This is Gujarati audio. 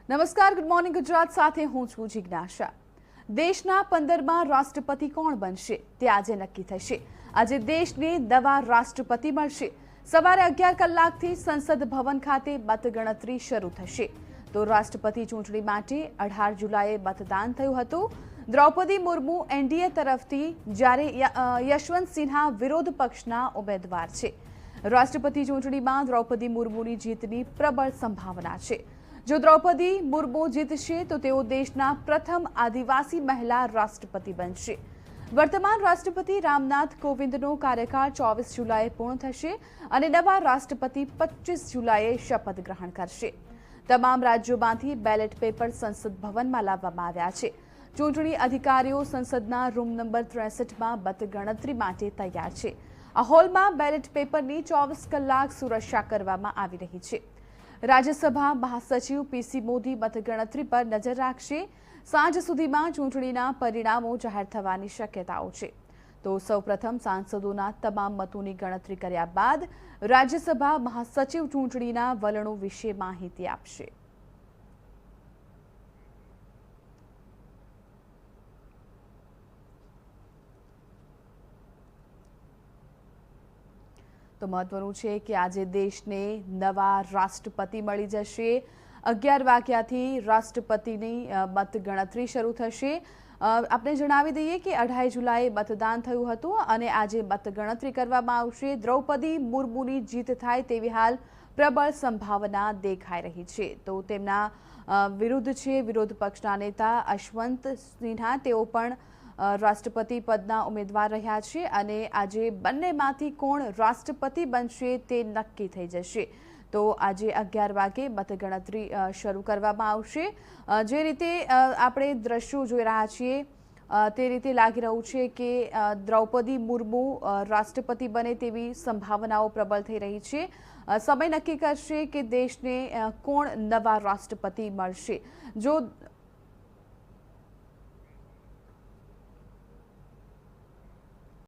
નમસ્કાર, ગુડ મોર્નિંગ ગુજરાત સાથે હું છું જિજ્ઞાસા। દેશના 15મા રાષ્ટ્રપતિ કોણ બનશે તે આજે નક્કી થશે। આજે દેશને નવા રાષ્ટ્રપતિ મળશે। સવારે 11 કલાકથી સંસદ ભવન ખાતે મતગણતરી શરૂ થશે। તો રાષ્ટ્રપતિ ચૂંટણી માટે 18 જુલાઈએ મતદાન થયું હતું। દ્રૌપદી મુર્મુ એનડીએ તરફથી જ્યારે યશવંત સિન્હા વિરોધ પક્ષના ઉમેદવાર છે। રાષ્ટ્રપતિ ચૂંટણીમાં દ્રૌપદી મુર્મુની જીતની પ્રબળ સંભાવના છે। જો દ્રૌપદી મુર્મુ જીતશે તો તેઓ દેશના પ્રથમ આદિવાસી મહિલા રાષ્ટ્રપતિ બનશે। વર્તમાન રાષ્ટ્રપતિ રામનાથ કોવિંદનો કાર્યકાળ 24 જુલાઈએ પૂર્ણ થશે અને નવા રાષ્ટ્રપતિ 25 જુલાઈએ શપથ ગ્રહણ કરશે। તમામ રાજ્યોમાંથી બેલેટ પેપર સંસદ ભવનમાં લાવવામાં આવ્યા છે। ચૂંટણી અધિકારીઓ સંસદના રૂમ નંબર 63માં મતગણતરી માટે તૈયાર છે। આ હોલમાં બેલેટ પેપરની 24 કલાક સુરક્ષા કરવામાં આવી રહી છે। રાજ્યસભા મહાસચિવ પીસી મોદી મતગણતરી પર નજર રાખશે। સાંજ સુધીમાં ચૂંટણીના પરિણામો જાહેર થવાની શક્યતાઓ છે। તો સૌપ્રથમ સાંસદોના તમામ મતોની ગણતરી કર્યા બાદ રાજ્યસભા મહાસચિવ ચૂંટણીના વલણો વિશે માહિતી આપશે। તો મહત્વનું છે કે આજે દેશને નવા રાષ્ટ્રપતિ મળી જશે। 11 વાગ્યાથી રાષ્ટ્રપતિની મતગણતરી શરૂ થશે। આપણે જણાવી દઈએ કે 18 જુલાઈએ મતદાન થયું હતું અને આજે મતગણતરી કરવામાં આવશે। દ્રૌપદી મુર્મુની જીત થાય તેવી હાલ પ્રબળ સંભાવના દેખાઈ રહી છે। તો તેમના વિરુદ્ધ છે વિરોધ પક્ષના નેતા યશવંત સિન્હા, તેઓ પણ રાષ્ટ્રપતિ પદના ઉમેદવાર રહ્યા છે અને આજે બંનેમાંથી કોણ રાષ્ટ્રપતિ બનશે તે નક્કી થઈ જશે। તો આજે 11 વાગે મતગણતરી શરૂ કરવામાં આવશે। જે રીતે આપણે દ્રશ્યો જોઈ રહ્યા છીએ તે રીતે લાગી રહ્યું છે કે દ્રૌપદી મુર્મુ રાષ્ટ્રપતિ બને તેવી સંભાવનાઓ પ્રબળ થઈ રહી છે। સમય નક્કી કરશે કે દેશને કોણ નવા રાષ્ટ્રપતિ મળશે। જો